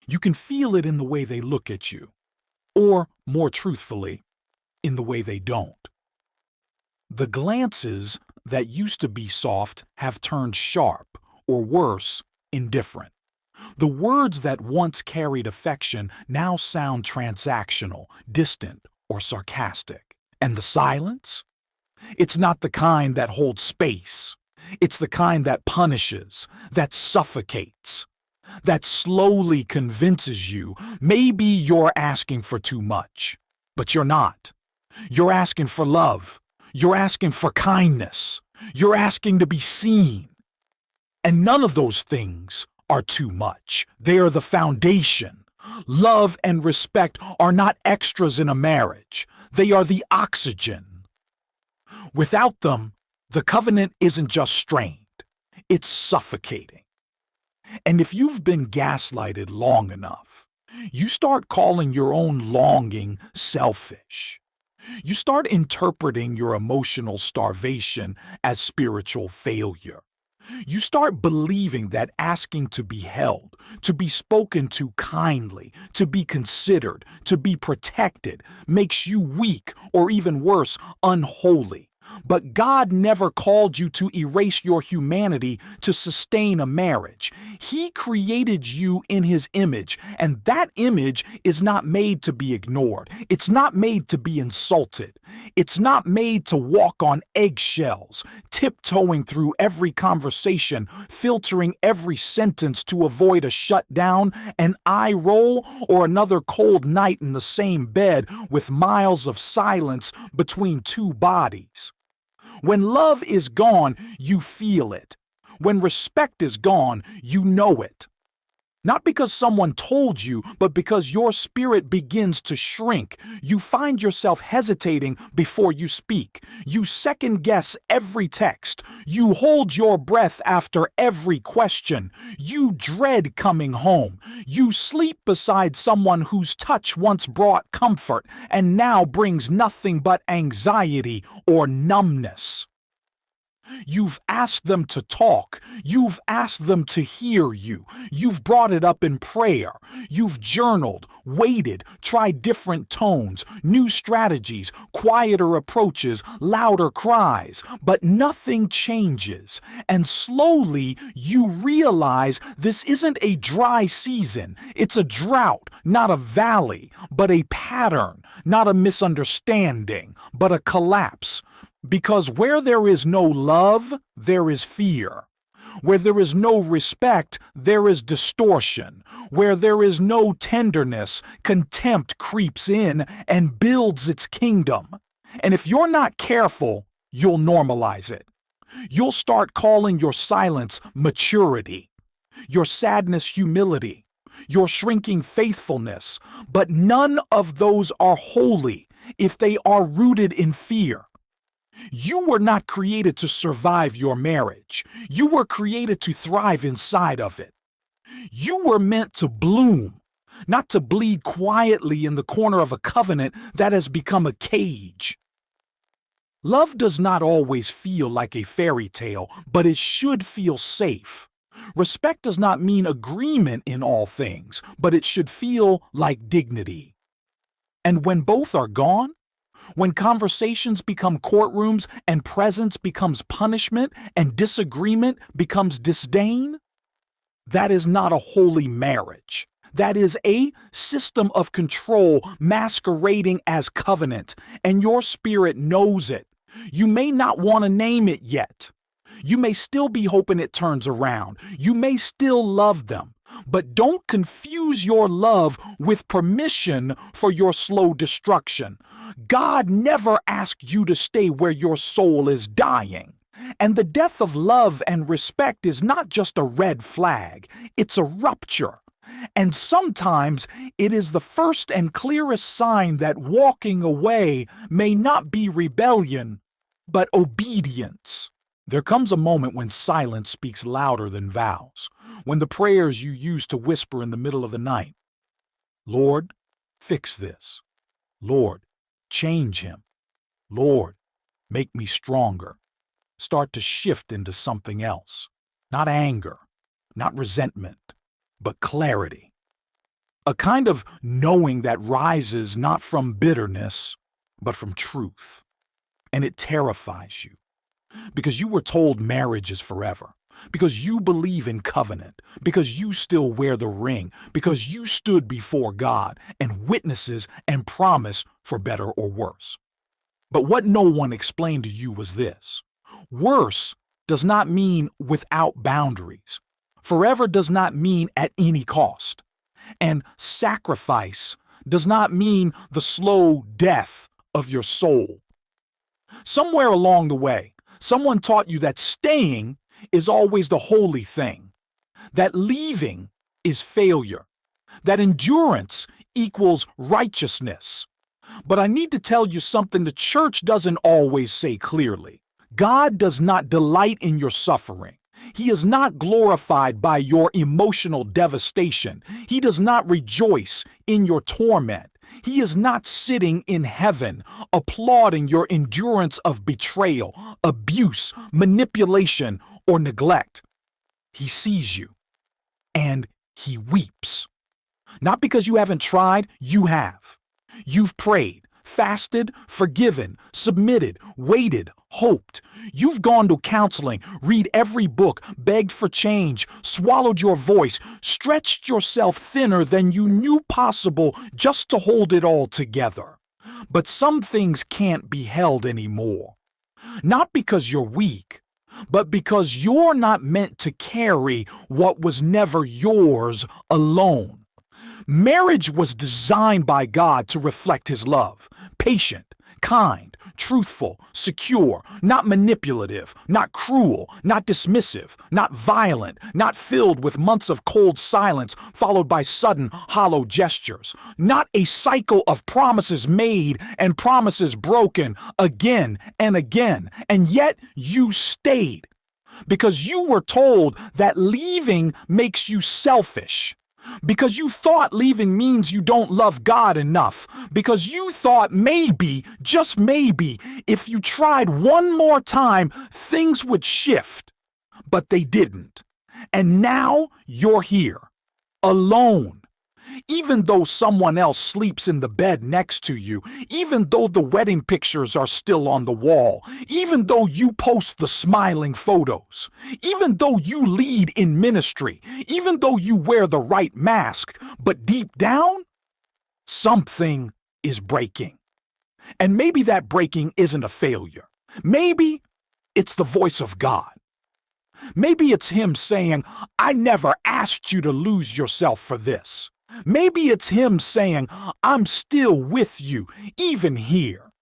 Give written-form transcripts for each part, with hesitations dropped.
You can feel it in the way they look at you, or, more truthfully, in the way they don't. The glances that used to be soft have turned sharp, or worse, indifferent. The words that once carried affection now sound transactional, distant, or sarcastic. And the silence? It's not the kind that holds space. It's the kind that punishes, that suffocates, that slowly convinces you maybe you're asking for too much. But you're not. You're asking for love. You're asking for kindness. You're asking to be seen. And none of those things are too much. They are the foundation. Love and respect are not extras in a marriage. They are the oxygen. Without them, the covenant isn't just strained. It's suffocating. And if you've been gaslighted long enough, you start calling your own longing selfish. You start interpreting your emotional starvation as spiritual failure. You start believing that asking to be held, to be spoken to kindly, to be considered, to be protected, makes you weak or even worse, unholy. But God never called you to erase your humanity to sustain a marriage. He created you in His image, and that image is not made to be ignored. It's not made to be insulted. It's not made to walk on eggshells, tiptoeing through every conversation, filtering every sentence to avoid a shutdown, an eye roll, or another cold night in the same bed with miles of silence between two bodies. When love is gone, you feel it. When respect is gone, you know it. Not because someone told you, but because your spirit begins to shrink. You find yourself hesitating before you speak. You second-guess every text. You hold your breath after every question. You dread coming home. You sleep beside someone whose touch once brought comfort and now brings nothing but anxiety or numbness. You've asked them to talk. You've asked them to hear you. You've brought it up in prayer. You've journaled, waited, tried different tones, new strategies, quieter approaches, louder cries. But nothing changes. And slowly you realize this isn't a dry season. It's a drought, not a valley, but a pattern, not a misunderstanding, but a collapse. Because where there is no love, there is fear. Where there is no respect, there is distortion. Where there is no tenderness, contempt creeps in and builds its kingdom. And if you're not careful, you'll normalize it. You'll start calling your silence maturity, your sadness humility, your shrinking faithfulness. But none of those are holy if they are rooted in fear. You were not created to survive your marriage. You were created to thrive inside of it. You were meant to bloom, not to bleed quietly in the corner of a covenant that has become a cage. Love does not always feel like a fairy tale, but it should feel safe. Respect does not mean agreement in all things, but it should feel like dignity. And when both are gone, when conversations become courtrooms and presence becomes punishment and disagreement becomes disdain, that is not a holy marriage. That is a system of control masquerading as covenant, and your spirit knows it. You may not want to name it yet. You may still be hoping it turns around. You may still love them. But don't confuse your love with permission for your slow destruction. God never asked you to stay where your soul is dying. And the death of love and respect is not just a red flag, it's a rupture. And sometimes it is the first and clearest sign that walking away may not be rebellion, but obedience. There comes a moment when silence speaks louder than vows, when the prayers you used to whisper in the middle of the night, Lord, fix this. Lord, change him. Lord, make me stronger, start to shift into something else. Not anger, not resentment, but clarity. a kind of knowing that rises not from bitterness, but from truth. And it terrifies you because you were told marriage is forever, because you believe in covenant, because you still wear the ring, because you stood before God and witnesses and promise for better or worse. But what no one explained to you was this: worse does not mean without boundaries. Forever does not mean at any cost. And sacrifice does not mean the slow death of your soul. Somewhere along the way, someone taught you that staying is always the holy thing, that leaving is failure, that endurance equals righteousness. But I need to tell you something the church doesn't always say clearly. God does not delight in your suffering. He is not glorified by your emotional devastation. He does not rejoice in your torment. He is not sitting in heaven applauding your endurance of betrayal, abuse, manipulation, or neglect. He sees you, and he weeps. Not because you haven't tried, you have. You've prayed, fasted, forgiven, submitted, waited, hoped. You've gone to counseling, read every book, begged for change, swallowed your voice, stretched yourself thinner than you knew possible just to hold it all together. But some things can't be held anymore. Not because you're weak, but because you're not meant to carry what was never yours alone. Marriage was designed by God to reflect His love, patient, kind, truthful, secure, not manipulative, not cruel, not dismissive, not violent, not filled with months of cold silence followed by sudden hollow gestures, not a cycle of promises made and promises broken again and again. And yet you stayed because you were told that leaving makes you selfish. Because you thought leaving means you don't love God enough. Because you thought maybe, just maybe, if you tried one more time, things would shift. But they didn't. And now you're here, alone. Even though someone else sleeps in the bed next to you, even though the wedding pictures are still on the wall, even though you post the smiling photos, even though you lead in ministry, even though you wear the right mask, but deep down, something is breaking. And maybe that breaking isn't a failure. Maybe it's the voice of God. Maybe it's Him saying, I never asked you to lose yourself for this. Maybe it's Him saying, I'm still with you, even here.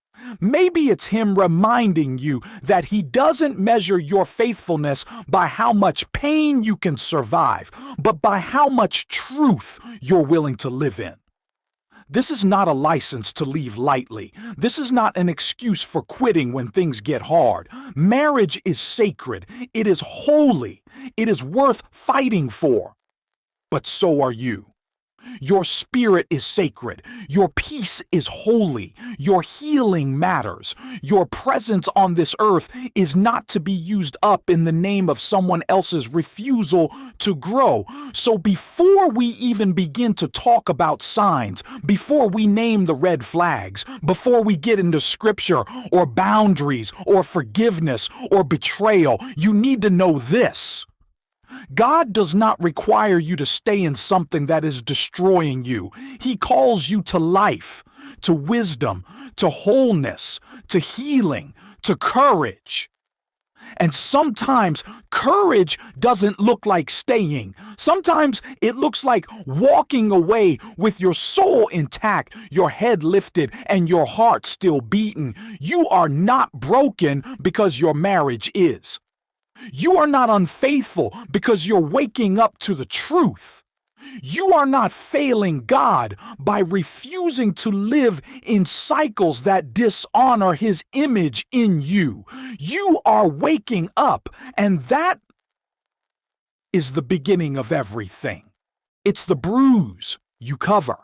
Maybe it's Him reminding you that He doesn't measure your faithfulness by how much pain you can survive, but by how much truth you're willing to live in. This is not a license to leave lightly. This is not an excuse for quitting when things get hard. Marriage is sacred. It is holy. It is worth fighting for. But so are you. Your spirit is sacred. Your peace is holy. Your healing matters. Your presence on this earth is not to be used up in the name of someone else's refusal to grow. So before we even begin to talk about signs, before we name the red flags, before we get into scripture or boundaries or forgiveness or betrayal, you need to know this. God does not require you to stay in something that is destroying you. He calls you to life, to wisdom, to wholeness, to healing, to courage. And sometimes courage doesn't look like staying. Sometimes it looks like walking away with your soul intact, your head lifted, and your heart still beating. You are not broken because your marriage is. You are not unfaithful because you're waking up to the truth. You are not failing God by refusing to live in cycles that dishonor His image in you. You are waking up, and that is the beginning of everything. It's the bruise you cover.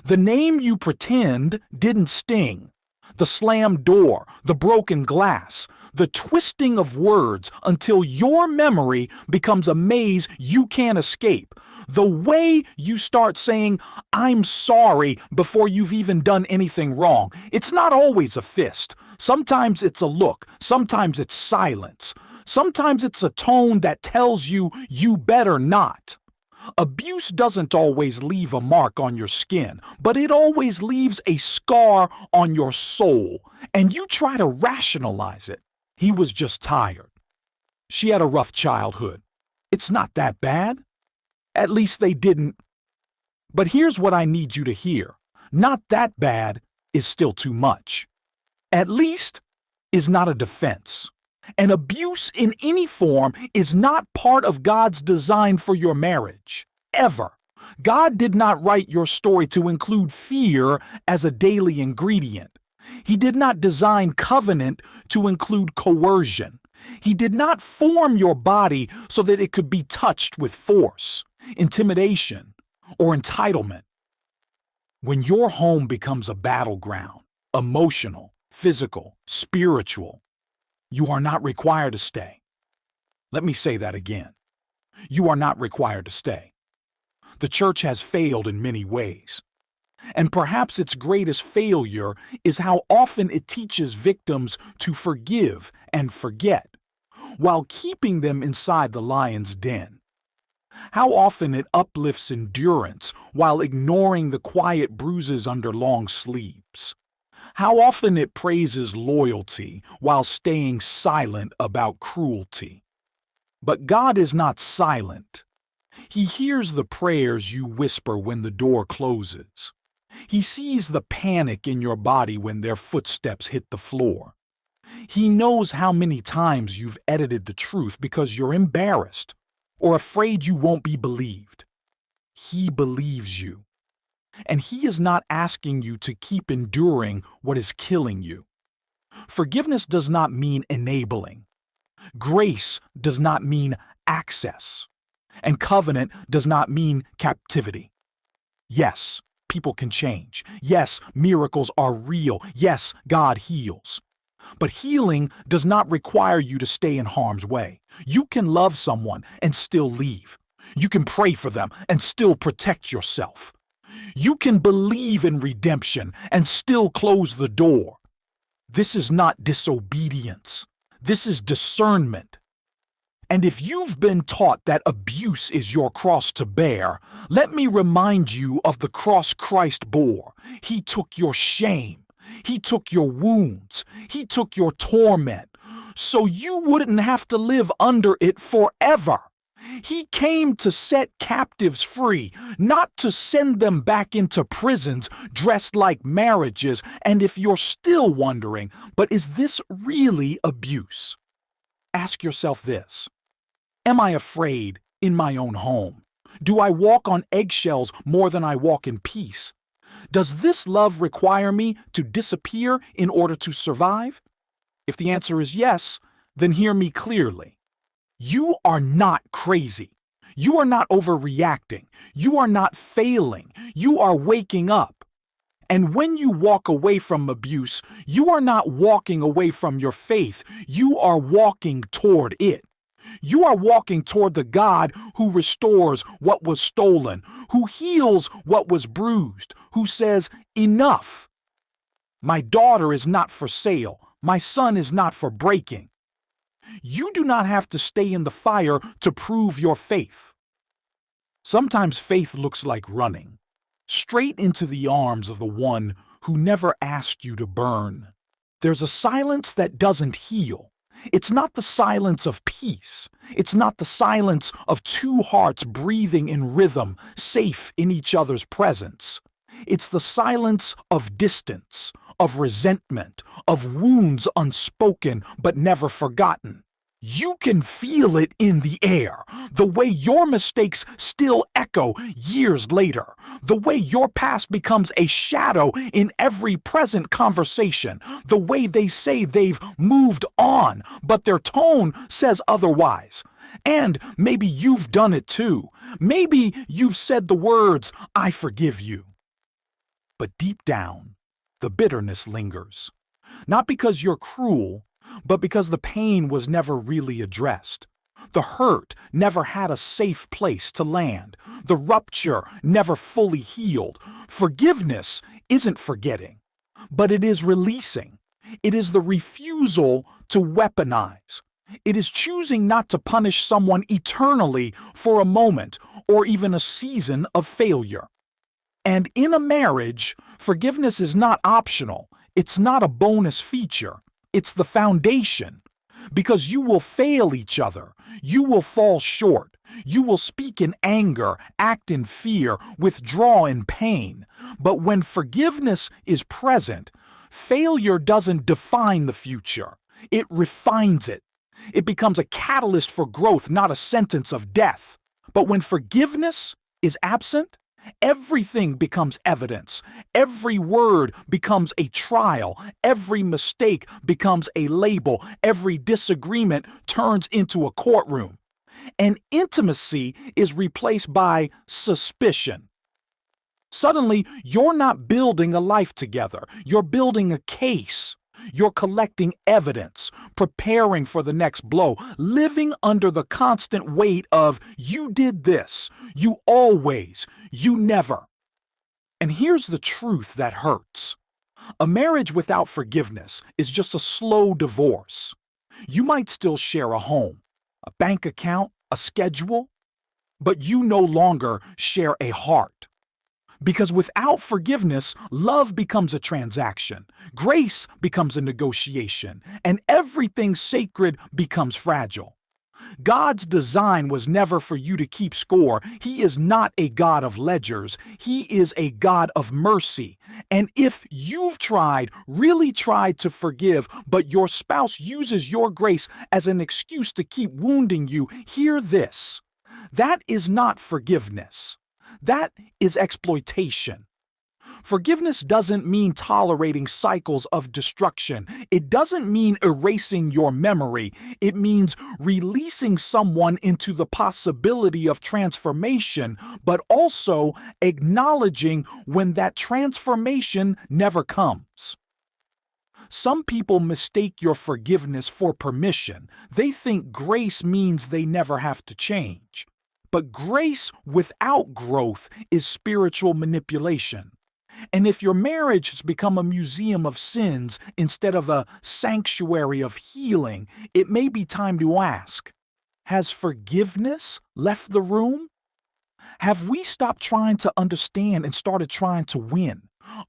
The name you pretend didn't sting. The slammed door, the broken glass, The twisting of words until your memory becomes a maze you can't escape. The way you start saying, "I'm sorry," before you've even done anything wrong. It's not always a fist. Sometimes it's a look. Sometimes it's silence. Sometimes it's a tone that tells you you better not. Abuse doesn't always leave a mark on your skin, but it always leaves a scar on your soul, and you try to rationalize it. He was just tired. She had a rough childhood. It's not that bad. At least they didn't. But here's what I need you to hear. Not that bad is still too much. At least is not a defense. And abuse in any form is not part of God's design for your marriage. Ever. God did not write your story to include fear as a daily ingredient. He did not design covenant to include coercion. He did not form your body so that it could be touched with force, intimidation, or entitlement. When your home becomes a battleground, emotional, physical, spiritual, you are not required to stay. Let me say that again. You are not required to stay. The church has failed in many ways. And perhaps its greatest failure is how often it teaches victims to forgive and forget, while keeping them inside the lion's den. How often it uplifts endurance while ignoring the quiet bruises under long sleeves. How often it praises loyalty while staying silent about cruelty. But God is not silent. He hears the prayers you whisper when the door closes. He sees the panic in your body when their footsteps hit the floor. He knows how many times you've edited the truth because you're embarrassed or afraid you won't be believed. He believes you. And He is not asking you to keep enduring what is killing you. Forgiveness does not mean enabling. Grace does not mean access. And covenant does not mean captivity. Yes, people can change. Yes, miracles are real. Yes, God heals. But healing does not require you to stay in harm's way. You can love someone and still leave. You can pray for them and still protect yourself. You can believe in redemption and still close the door. This is not disobedience. This is discernment. And if you've been taught that abuse is your cross to bear, let me remind you of the cross Christ bore. He took your shame. He took your wounds. He took your torment, so you wouldn't have to live under it forever. He came to set captives free, not to send them back into prisons dressed like marriages. And if you're still wondering, but is this really abuse? Ask yourself this. Am I afraid in my own home? Do I walk on eggshells more than I walk in peace? Does this love require me to disappear in order to survive? If the answer is yes, then hear me clearly. You are not crazy. You are not overreacting. You are not failing. You are waking up. And when you walk away from abuse, you are not walking away from your faith. You are walking toward it. You are walking toward the God who restores what was stolen, who heals what was bruised, who says, "Enough. My daughter is not for sale. My son is not for breaking." You do not have to stay in the fire to prove your faith. Sometimes faith looks like running, straight into the arms of the one who never asked you to burn. There's a silence that doesn't heal. It's not the silence of peace. It's not the silence of two hearts breathing in rhythm, safe in each other's presence. It's the silence of distance, of resentment, of wounds unspoken but never forgotten. You can feel it in the air, the way your mistakes still echo years later, the way your past becomes a shadow in every present conversation, the way they say they've moved on, but their tone says otherwise. And maybe you've done it too. Maybe you've said the words, "I forgive you." But deep down, the bitterness lingers. Not because you're cruel, but because the pain was never really addressed. The hurt never had a safe place to land. The rupture never fully healed. Forgiveness isn't forgetting, but it is releasing. It is the refusal to weaponize. It is choosing not to punish someone eternally for a moment or even a season of failure. And in a marriage, forgiveness is not optional. It's not a bonus feature. It's the foundation. Because you will fail each other. You will fall short. You will speak in anger, act in fear, withdraw in pain. But when forgiveness is present, failure doesn't define the future. It refines it. It becomes a catalyst for growth, not a sentence of death. But when forgiveness is absent, everything becomes evidence. Every word becomes a trial. Every mistake becomes a label. Every disagreement turns into a courtroom. And intimacy is replaced by suspicion. Suddenly, you're not building a life together. You're building a case. You're collecting evidence, preparing for the next blow, living under the constant weight of you did this, you always, you never. And here's the truth that hurts. A marriage without forgiveness is just a slow divorce. You might still share a home, a bank account, a schedule, but you no longer share a heart. Because without forgiveness, love becomes a transaction, grace becomes a negotiation, and everything sacred becomes fragile. God's design was never for you to keep score. He is not a God of ledgers. He is a God of mercy. And if you've really tried to forgive, but your spouse uses your grace as an excuse to keep wounding you, hear this. That is not forgiveness. That is exploitation. Forgiveness doesn't mean tolerating cycles of destruction. It doesn't mean erasing your memory. It means releasing someone into the possibility of transformation, but also acknowledging when that transformation never comes. Some people mistake your forgiveness for permission. They think grace means they never have to change. But grace without growth is spiritual manipulation. And if your marriage has become a museum of sins instead of a sanctuary of healing, it may be time to ask, has forgiveness left the room? Have we stopped trying to understand and started trying to win?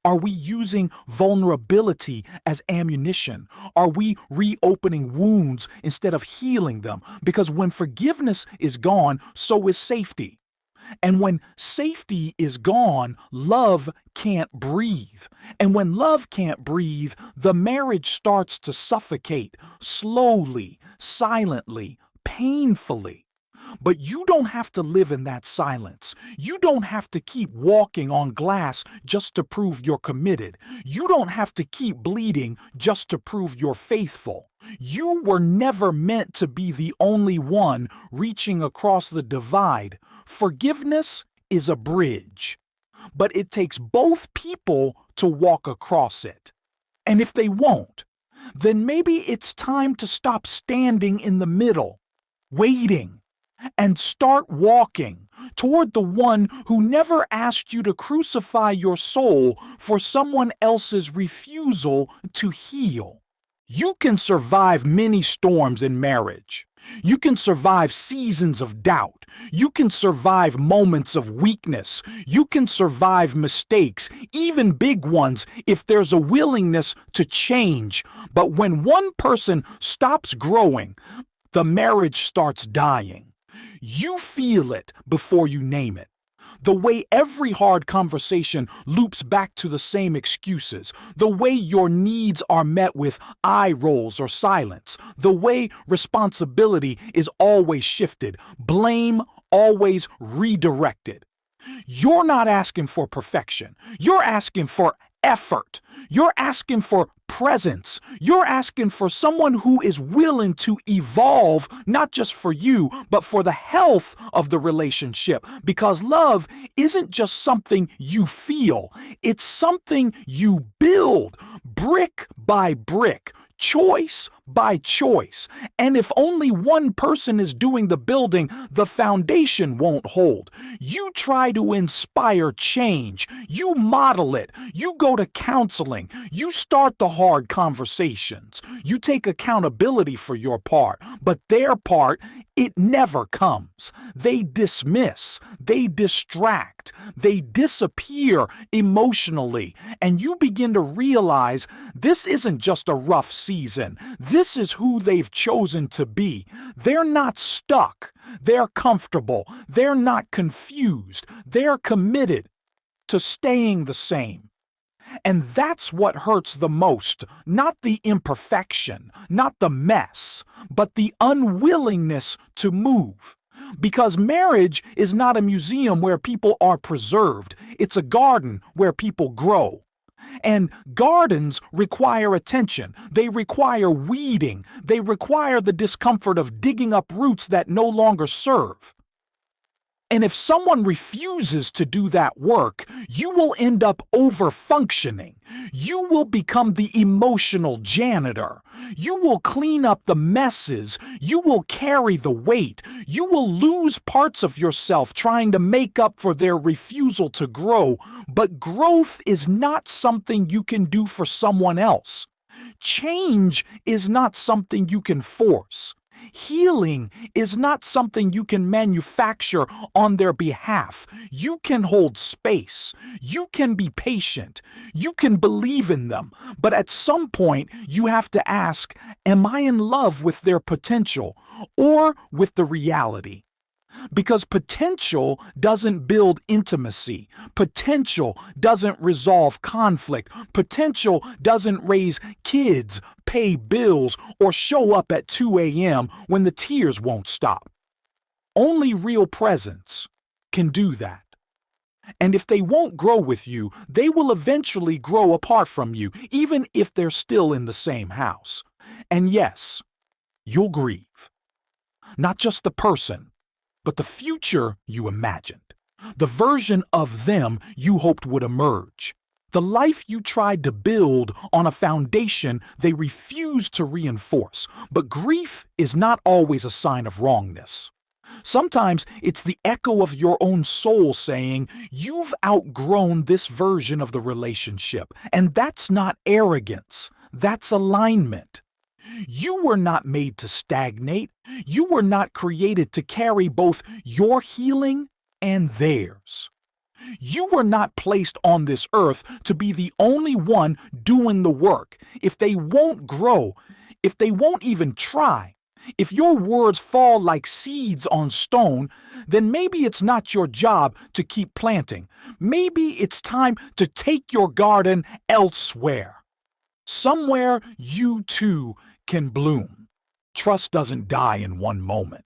Are we using vulnerability as ammunition? Are we reopening wounds instead of healing them? Because when forgiveness is gone, so is safety. And when safety is gone, love can't breathe. And when love can't breathe, the marriage starts to suffocate slowly, silently, painfully. But you don't have to live in that silence. You don't have to keep walking on glass just to prove you're committed. You don't have to keep bleeding just to prove you're faithful. You were never meant to be the only one reaching across the divide. Forgiveness is a bridge, but it takes both people to walk across it. And if they won't, then maybe it's time to stop standing in the middle, waiting, and start walking toward the one who never asked you to crucify your soul for someone else's refusal to heal. You can survive many storms in marriage. You can survive seasons of doubt. You can survive moments of weakness. You can survive mistakes, even big ones, if there's a willingness to change. But when one person stops growing, the marriage starts dying. You feel it before you name it. The way every hard conversation loops back to the same excuses, the way your needs are met with eye rolls or silence, the way responsibility is always shifted, blame always redirected. You're not asking for perfection. You're asking for effort. You're asking for presence. You're asking for someone who is willing to evolve, not just for you, but for the health of the relationship. Because love isn't just something you feel. It's something you build brick by brick, choice by choice. And if only one person is doing the building, the foundation won't hold. You try to inspire change. You model it. You go to counseling. You start the hard conversations. You take accountability for your part, but their part, it never comes. They dismiss, they distract, they disappear emotionally, and you begin to realize this isn't just a rough season. This is who they've chosen to be. They're not stuck. They're comfortable. They're not confused. They're committed to staying the same. And that's what hurts the most, not the imperfection, not the mess, but the unwillingness to move. Because marriage is not a museum where people are preserved. It's a garden where people grow. And gardens require attention. They require weeding. They require the discomfort of digging up roots that no longer serve. And if someone refuses to do that work, you will end up over-functioning. You will become the emotional janitor. You will clean up the messes. You will carry the weight. You will lose parts of yourself trying to make up for their refusal to grow. But growth is not something you can do for someone else. Change is not something you can force. Healing is not something you can manufacture on their behalf. You can hold space. You can be patient. You can believe in them. But at some point, you have to ask, am I in love with their potential or with the reality? Because potential doesn't build intimacy. Potential doesn't resolve conflict. Potential doesn't raise kids, pay bills, or show up at 2 a.m. when the tears won't stop. Only real presence can do that. And if they won't grow with you, they will eventually grow apart from you, even if they're still in the same house. And yes, you'll grieve. Not just the person, but the future you imagined, the version of them you hoped would emerge, the life you tried to build on a foundation they refused to reinforce. But grief is not always a sign of wrongness. Sometimes it's the echo of your own soul saying, you've outgrown this version of the relationship, and that's not arrogance, that's alignment. You were not made to stagnate. You were not created to carry both your healing and theirs. You were not placed on this earth to be the only one doing the work. If they won't grow, if they won't even try, if your words fall like seeds on stone, then maybe it's not your job to keep planting. Maybe it's time to take your garden elsewhere. Somewhere you too can bloom. Trust doesn't die in one moment.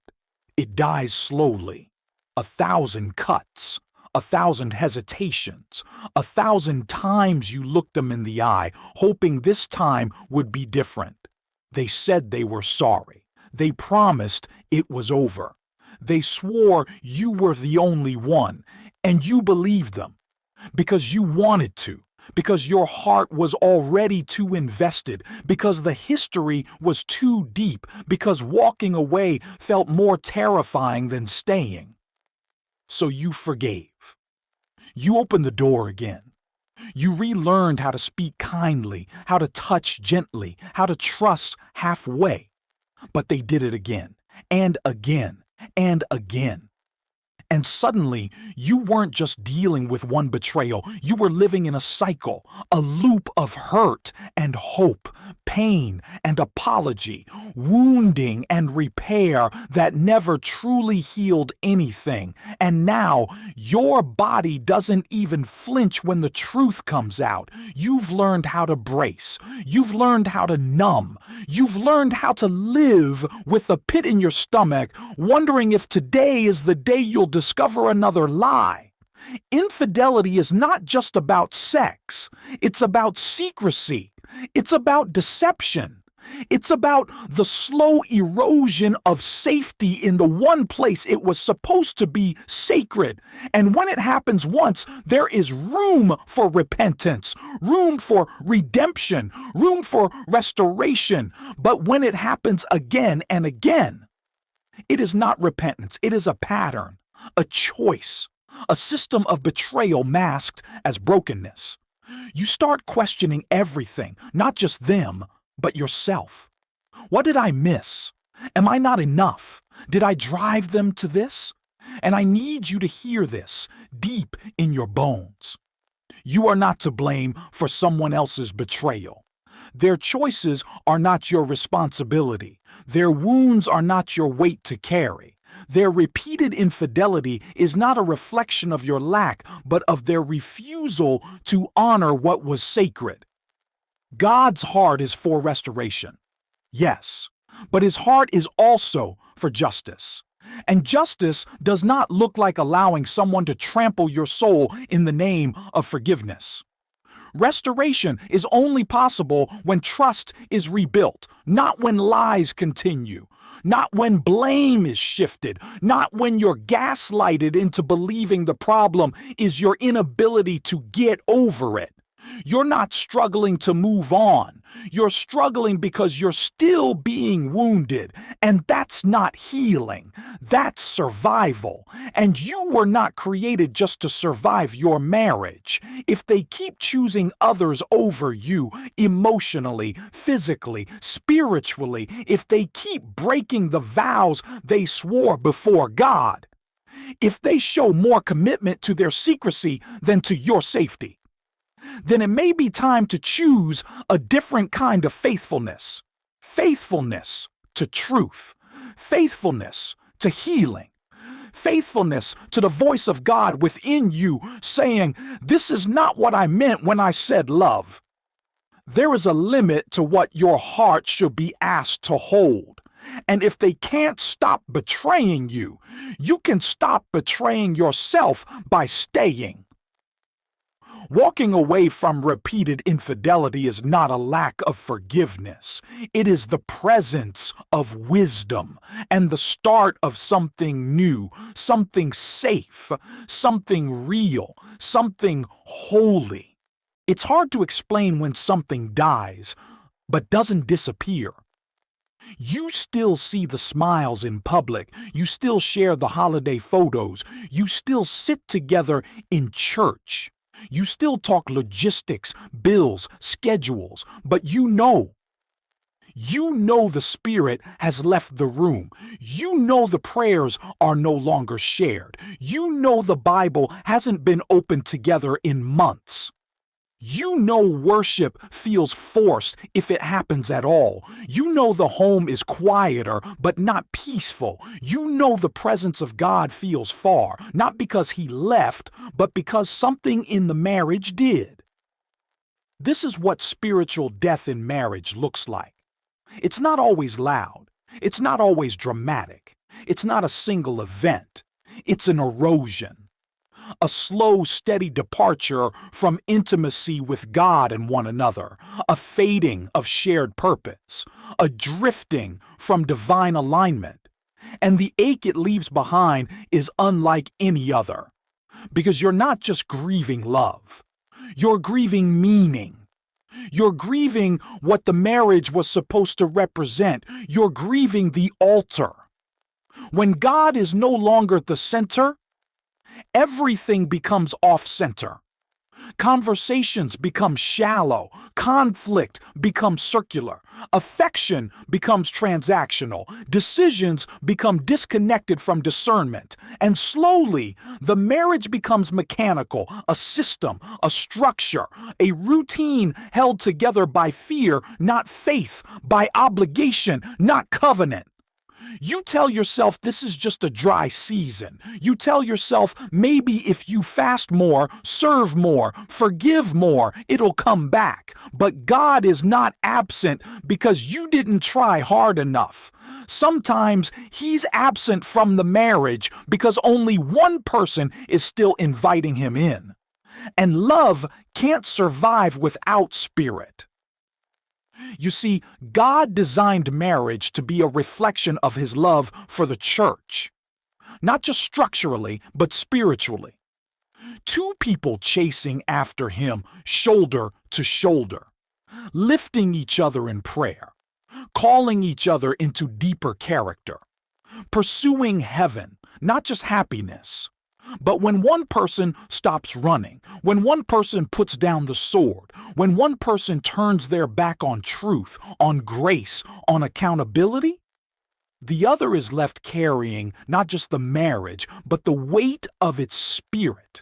It dies slowly. 1,000 cuts, 1,000 hesitations, 1,000 times you looked them in the eye, hoping this time would be different. They said they were sorry. They promised it was over. They swore you were the only one, and you believed them because you wanted to. Because your heart was already too invested, because the history was too deep, because walking away felt more terrifying than staying. So you forgave. You opened the door again. You relearned how to speak kindly, how to touch gently, how to trust halfway. But they did it again, and again, and again. And suddenly, you weren't just dealing with one betrayal. You were living in a cycle, a loop of hurt and hope, pain and apology, wounding and repair that never truly healed anything. And now, your body doesn't even flinch when the truth comes out. You've learned how to brace. You've learned how to numb. You've learned how to live with a pit in your stomach, wondering if today is the day you'll discover another lie. Infidelity is not just about sex. It's about secrecy. It's about deception. It's about the slow erosion of safety in the one place it was supposed to be sacred. And when it happens once, there is room for repentance, room for redemption, room for restoration. But when it happens again and again, it is not repentance. It is a pattern, a choice, a system of betrayal masked as brokenness. You start questioning everything, not just them, but yourself. What did I miss? Am I not enough? Did I drive them to this? And I need you to hear this deep in your bones. You are not to blame for someone else's betrayal. Their choices are not your responsibility. Their wounds are not your weight to carry. Their repeated infidelity is not a reflection of your lack, but of their refusal to honor what was sacred. God's heart is for restoration, yes, but his heart is also for justice. And justice does not look like allowing someone to trample your soul in the name of forgiveness. Restoration is only possible when trust is rebuilt, not when lies continue, not when blame is shifted, not when you're gaslighted into believing the problem is your inability to get over it. You're not struggling to move on. You're struggling because you're still being wounded, and that's not healing. That's survival. And you were not created just to survive your marriage. If they keep choosing others over you, emotionally, physically, spiritually, if they keep breaking the vows they swore before God, if they show more commitment to their secrecy than to your safety, then it may be time to choose a different kind of faithfulness. Faithfulness to truth. Faithfulness to healing. Faithfulness to the voice of God within you saying, "This is not what I meant when I said love." There is a limit to what your heart should be asked to hold. And if they can't stop betraying you, you can stop betraying yourself by staying. Walking away from repeated infidelity is not a lack of forgiveness. It is the presence of wisdom and the start of something new, something safe, something real, something holy. It's hard to explain when something dies, but doesn't disappear. You still see the smiles in public. You still share the holiday photos. You still sit together in church. You still talk logistics, bills, schedules, but you know the spirit has left the room. You know the prayers are no longer shared. You know the Bible hasn't been opened together in months. You know worship feels forced if it happens at all. You know the home is quieter but not peaceful. You know the presence of God feels far, not because he left, but because something in the marriage did. This is what spiritual death in marriage looks like. It's not always loud. It's not always dramatic. It's not a single event. It's an erosion. A slow, steady departure from intimacy with God and one another, a fading of shared purpose, a drifting from divine alignment. And the ache it leaves behind is unlike any other, because you're not just grieving love, you're grieving meaning. You're grieving what the marriage was supposed to represent. You're grieving the altar. When God is no longer the center, everything becomes off-center. Conversations become shallow. Conflict becomes circular. Affection becomes transactional. Decisions become disconnected from discernment. And slowly, the marriage becomes mechanical, a system, a structure, a routine held together by fear, not faith, by obligation, not covenant. You tell yourself this is just a dry season. You tell yourself maybe if you fast more, serve more, forgive more, it'll come back. But God is not absent because you didn't try hard enough. Sometimes he's absent from the marriage because only one person is still inviting him in. And love can't survive without spirit. You see, God designed marriage to be a reflection of his love for the church, not just structurally, but spiritually. Two people chasing after him shoulder to shoulder, lifting each other in prayer, calling each other into deeper character, pursuing heaven, not just happiness. But when one person stops running, when one person puts down the sword, when one person turns their back on truth, on grace, on accountability, the other is left carrying not just the marriage, but the weight of its spirit.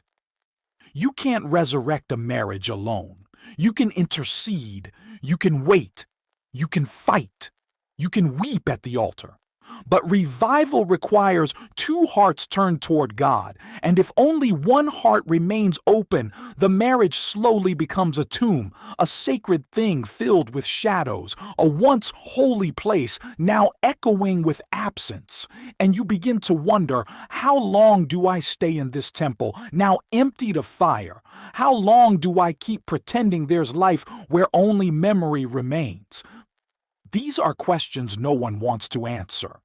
You can't resurrect a marriage alone. You can intercede, you can wait, you can fight, you can weep at the altar. But revival requires two hearts turned toward God, and if only one heart remains open, the marriage slowly becomes a tomb, a sacred thing filled with shadows, a once holy place now echoing with absence. And you begin to wonder, how long do I stay in this temple, now emptied of fire? How long do I keep pretending there's life where only memory remains? These are questions no one wants to answer,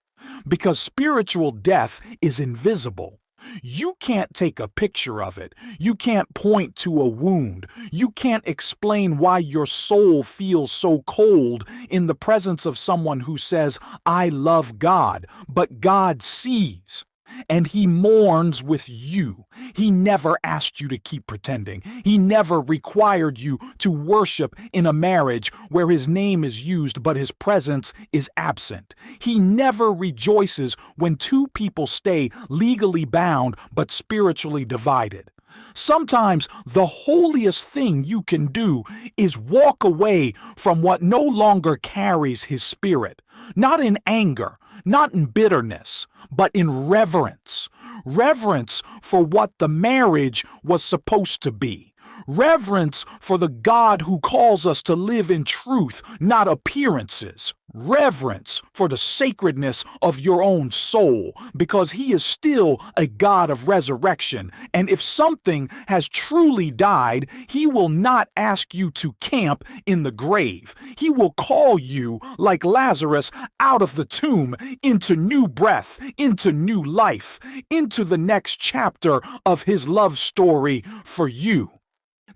because spiritual death is invisible. You can't take a picture of it. You can't point to a wound. You can't explain why your soul feels so cold in the presence of someone who says, "I love God," but God sees. And he mourns with you. He never asked you to keep pretending. He never required you to worship in a marriage where his name is used but his presence is absent. He never rejoices when two people stay legally bound but spiritually divided. Sometimes the holiest thing you can do is walk away from what no longer carries his spirit, not in anger, not in bitterness, but in reverence. Reverence for what the marriage was supposed to be. Reverence for the God who calls us to live in truth, not appearances. Reverence for the sacredness of your own soul, because he is still a God of resurrection. And if something has truly died, he will not ask you to camp in the grave. He will call you, like Lazarus, out of the tomb into new breath, into new life, into the next chapter of his love story for you.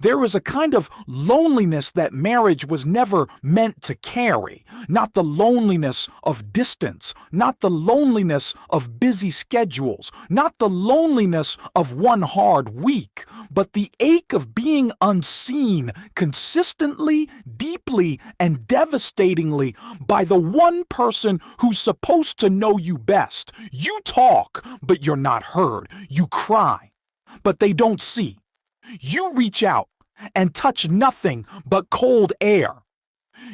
There is a kind of loneliness that marriage was never meant to carry. Not the loneliness of distance, not the loneliness of busy schedules, not the loneliness of one hard week, but the ache of being unseen consistently, deeply, and devastatingly by the one person who's supposed to know you best. You talk, but you're not heard. You cry, but they don't see. You reach out and touch nothing but cold air.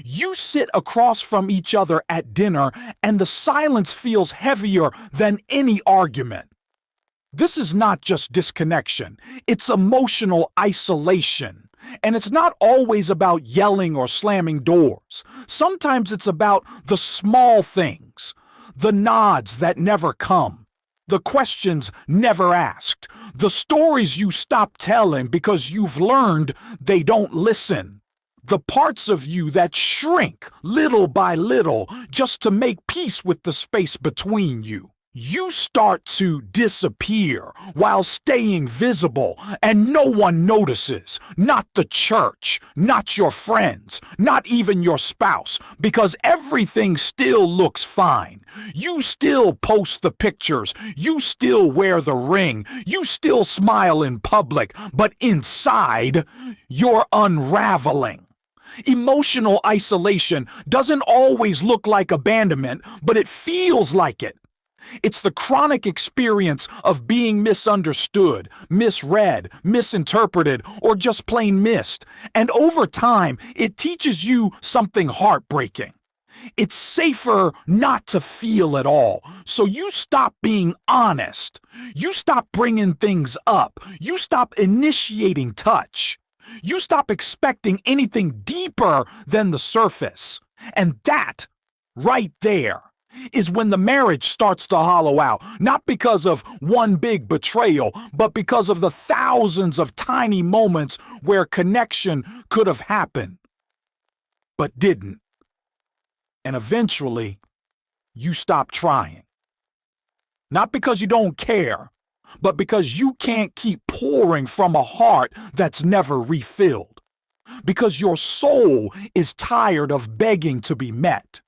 You sit across from each other at dinner, and the silence feels heavier than any argument. This is not just disconnection, it's emotional isolation. And it's not always about yelling or slamming doors. Sometimes it's about the small things, the nods that never come, the questions never asked, the stories you stop telling because you've learned they don't listen, the parts of you that shrink little by little just to make peace with the space between you. You start to disappear while staying visible, and no one notices. Not the church, not your friends, not even your spouse, because everything still looks fine. You still post the pictures, you still wear the ring, you still smile in public, but inside, you're unraveling. Emotional isolation doesn't always look like abandonment, but it feels like it. It's the chronic experience of being misunderstood, misread, misinterpreted, or just plain missed. And over time, it teaches you something heartbreaking. It's safer not to feel at all. So you stop being honest. You stop bringing things up. You stop initiating touch. You stop expecting anything deeper than the surface. And that, right there, is when the marriage starts to hollow out, not because of one big betrayal, but because of the thousands of tiny moments where connection could have happened, but didn't. And eventually, you stop trying. Not because you don't care, but because you can't keep pouring from a heart that's never refilled. Because your soul is tired of begging to be met.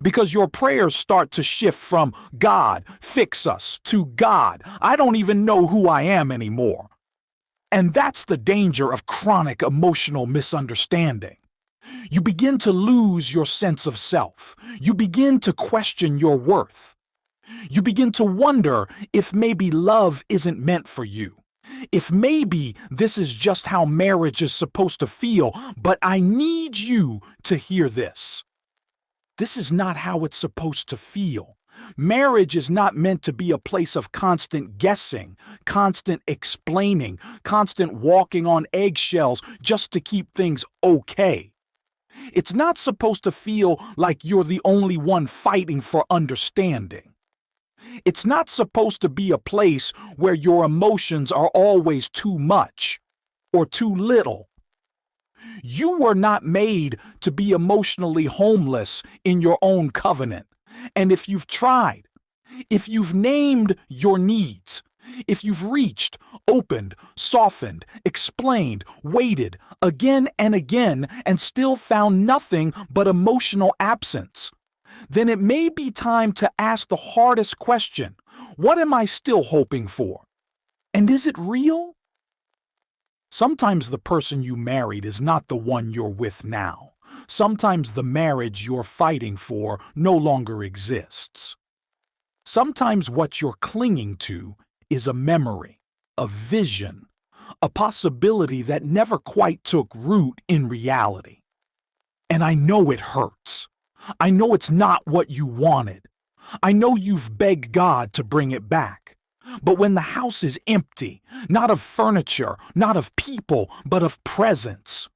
Because your prayers start to shift from God, fix us, to God, I don't even know who I am anymore. And that's the danger of chronic emotional misunderstanding. You begin to lose your sense of self. You begin to question your worth. You begin to wonder if maybe love isn't meant for you. If maybe this is just how marriage is supposed to feel, but I need you to hear this. This is not how it's supposed to feel. Marriage is not meant to be a place of constant guessing, constant explaining, constant walking on eggshells just to keep things okay. It's not supposed to feel like you're the only one fighting for understanding. It's not supposed to be a place where your emotions are always too much or too little. You were not made to be emotionally homeless in your own covenant. And if you've tried, if you've named your needs, if you've reached, opened, softened, explained, waited again and again and still found nothing but emotional absence, then it may be time to ask the hardest question: what am I still hoping for? And is it real? Sometimes the person you married is not the one you're with now. Sometimes the marriage you're fighting for no longer exists. Sometimes what you're clinging to is a memory, a vision, a possibility that never quite took root in reality. And I know it hurts. I know it's not what you wanted. I know you've begged God to bring it back. But when the house is empty, not of furniture, not of people, but of presence,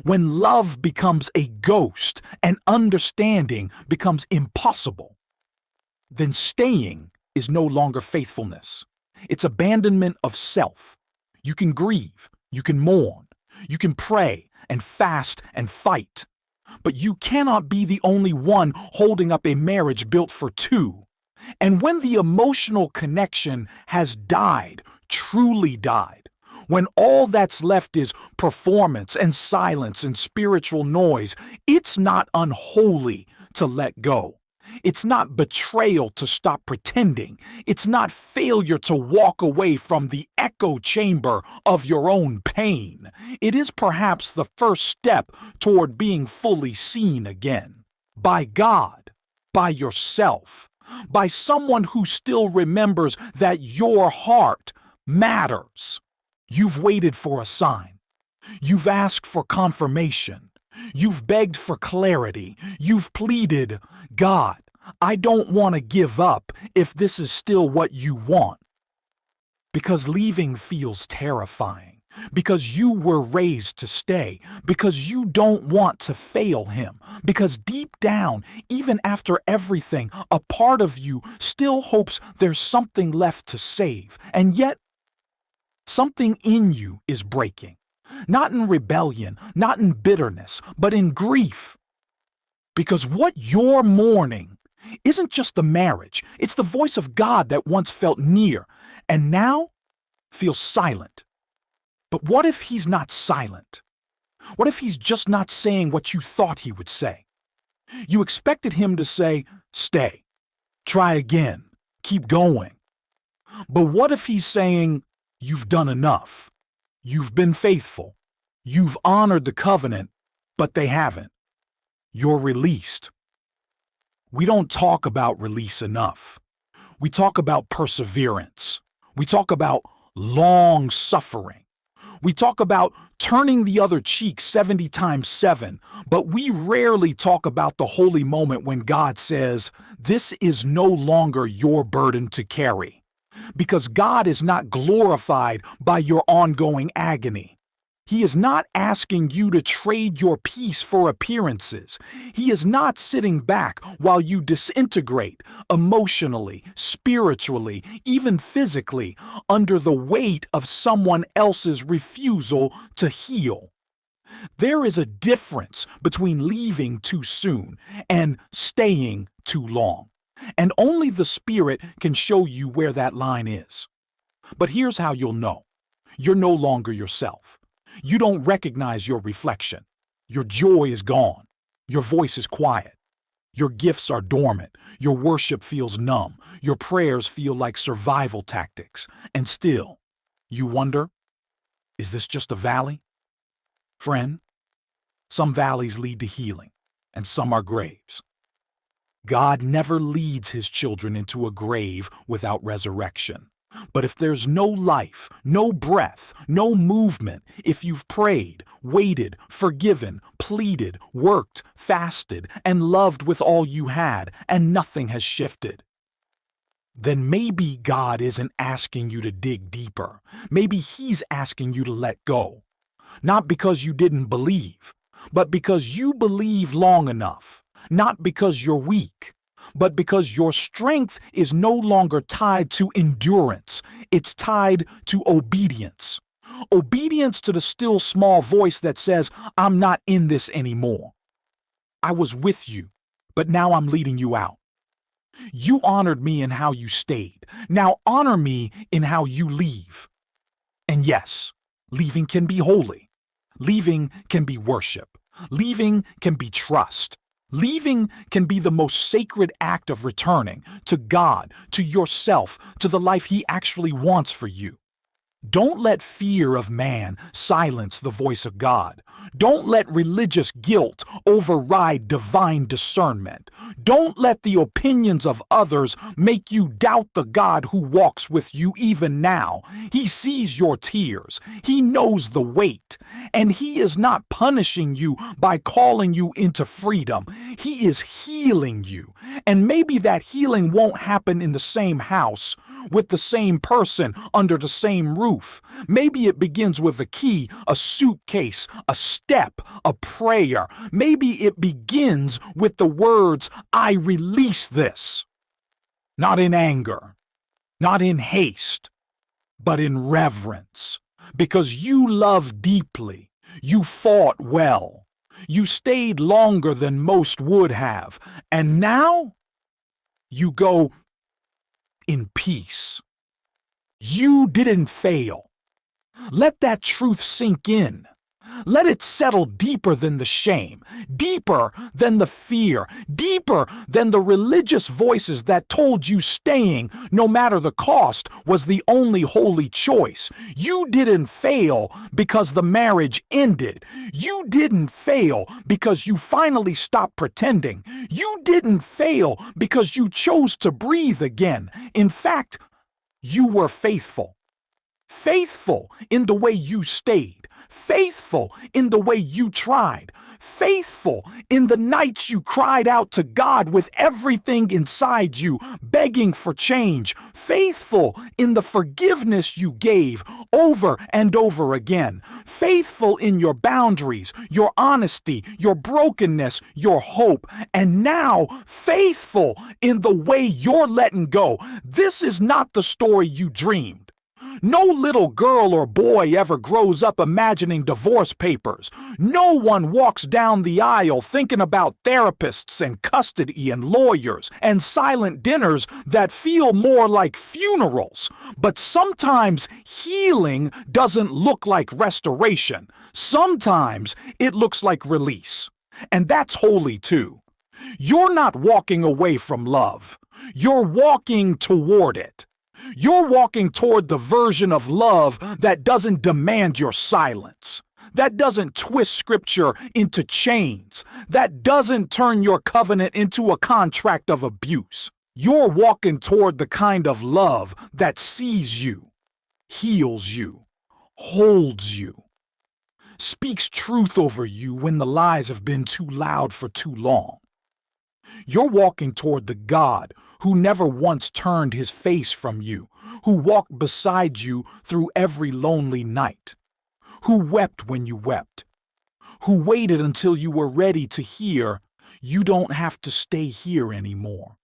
when love becomes a ghost and understanding becomes impossible, then staying is no longer faithfulness. It's abandonment of self. You can grieve, you can mourn, you can pray and fast and fight, but you cannot be the only one holding up a marriage built for two. And when the emotional connection has died, truly died, when all that's left is performance and silence and spiritual noise, it's not unholy to let go. It's not betrayal to stop pretending. It's not failure to walk away from the echo chamber of your own pain. It is perhaps the first step toward being fully seen again. By God, by yourself, by someone who still remembers that your heart matters. You've waited for a sign. You've asked for confirmation. You've begged for clarity. You've pleaded, God, I don't want to give up if this is still what you want. Because leaving feels terrifying. Because you were raised to stay. Because you don't want to fail him. Because deep down, even after everything, a part of you still hopes there's something left to save. And yet, something in you is breaking. Not in rebellion, not in bitterness, but in grief. Because what you're mourning isn't just the marriage. It's the voice of God that once felt near and now feels silent. But what if he's not silent? What if he's just not saying what you thought he would say? You expected him to say, stay, try again, keep going. But what if he's saying, you've done enough? You've been faithful. You've honored the covenant, but they haven't. You're released. We don't talk about release enough. We talk about perseverance. We talk about long suffering. We talk about turning the other cheek 70 times 7, but we rarely talk about the holy moment when God says, this is no longer your burden to carry. Because God is not glorified by your ongoing agony. He is not asking you to trade your peace for appearances. He is not sitting back while you disintegrate emotionally, spiritually, even physically, under the weight of someone else's refusal to heal. There is a difference between leaving too soon and staying too long. And only the Spirit can show you where that line is. But here's how you'll know. You're no longer yourself. You don't recognize your reflection. Your joy is gone. Your voice is quiet. Your gifts are dormant. Your worship feels numb. Your prayers feel like survival tactics. And still, you wonder, is this just a valley? Friend, some valleys lead to healing, and some are graves. God never leads his children into a grave without resurrection. But if there's no life, no breath, no movement, if you've prayed, waited, forgiven, pleaded, worked, fasted, and loved with all you had, and nothing has shifted, then maybe God isn't asking you to dig deeper. Maybe he's asking you to let go. Not because you didn't believe, but because you believe long enough. Not because you're weak, but because your strength is no longer tied to endurance. It's tied to obedience. Obedience to the still small voice that says, I'm not in this anymore. I was with you, but now I'm leading you out. You honored me in how you stayed. Now honor me in how you leave. And yes, leaving can be holy. Leaving can be worship. Leaving can be trust. Leaving can be the most sacred act of returning to God, to yourself, to the life he actually wants for you. Don't let fear of man silence the voice of God. Don't let religious guilt override divine discernment. Don't let the opinions of others make you doubt the God who walks with you even now. He sees your tears. He knows the weight. And he is not punishing you by calling you into freedom. He is healing you. And maybe that healing won't happen in the same house, with the same person, under the same roof. Maybe it begins with a key, a suitcase, a step, a prayer. Maybe it begins with the words, I release this. Not in anger, not in haste, but in reverence. Because you love deeply, you fought well, you stayed longer than most would have, and now you go in peace. You didn't fail. Let that truth sink in. Let it settle deeper than the shame, deeper than the fear, deeper than the religious voices that told you staying, no matter the cost, was the only holy choice. You didn't fail because the marriage ended. You didn't fail because you finally stopped pretending. You didn't fail because you chose to breathe again. In fact, you were faithful. Faithful in the way you stayed. Faithful in the way you tried. Faithful in the nights you cried out to God with everything inside you, begging for change. Faithful in the forgiveness you gave over and over again. Faithful in your boundaries, your honesty, your brokenness, your hope. And now, faithful in the way you're letting go. This is not the story you dreamed. No little girl or boy ever grows up imagining divorce papers. No one walks down the aisle thinking about therapists and custody and lawyers and silent dinners that feel more like funerals. But sometimes healing doesn't look like restoration. Sometimes it looks like release. And that's holy too. You're not walking away from love. You're walking toward it. You're walking toward the version of love that doesn't demand your silence, that doesn't twist scripture into chains, that doesn't turn your covenant into a contract of abuse. You're walking toward the kind of love that sees you, heals you, holds you, speaks truth over you when the lies have been too loud for too long. You're walking toward the God who never once turned his face from you, who walked beside you through every lonely night, who wept when you wept, who waited until you were ready to hear, you don't have to stay here anymore.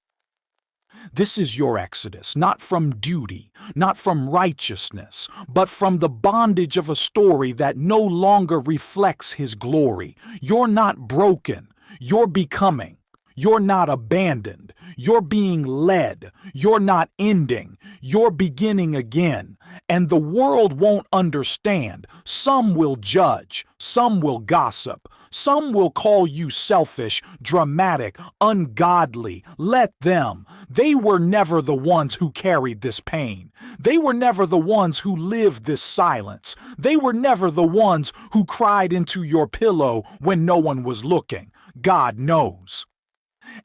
This is your exodus, not from duty, not from righteousness, but from the bondage of a story that no longer reflects His glory. You're not broken, you're becoming. You're not abandoned, you're being led. You're not ending, you're beginning again. And the world won't understand. Some will judge, some will gossip, some will call you selfish, dramatic, ungodly. Let them. They were never the ones who carried this pain. They were never the ones who lived this silence. They were never the ones who cried into your pillow when no one was looking. God knows.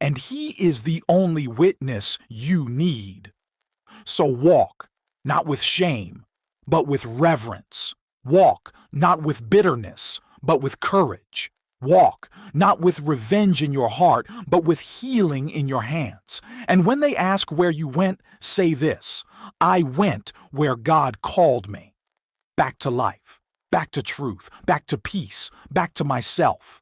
And He is the only witness you need. So walk, not with shame, but with reverence. Walk, not with bitterness, but with courage. Walk, not with revenge in your heart, but with healing in your hands. And when they ask where you went, say this: I went where God called me. Back to life, back to truth, back to peace, back to myself.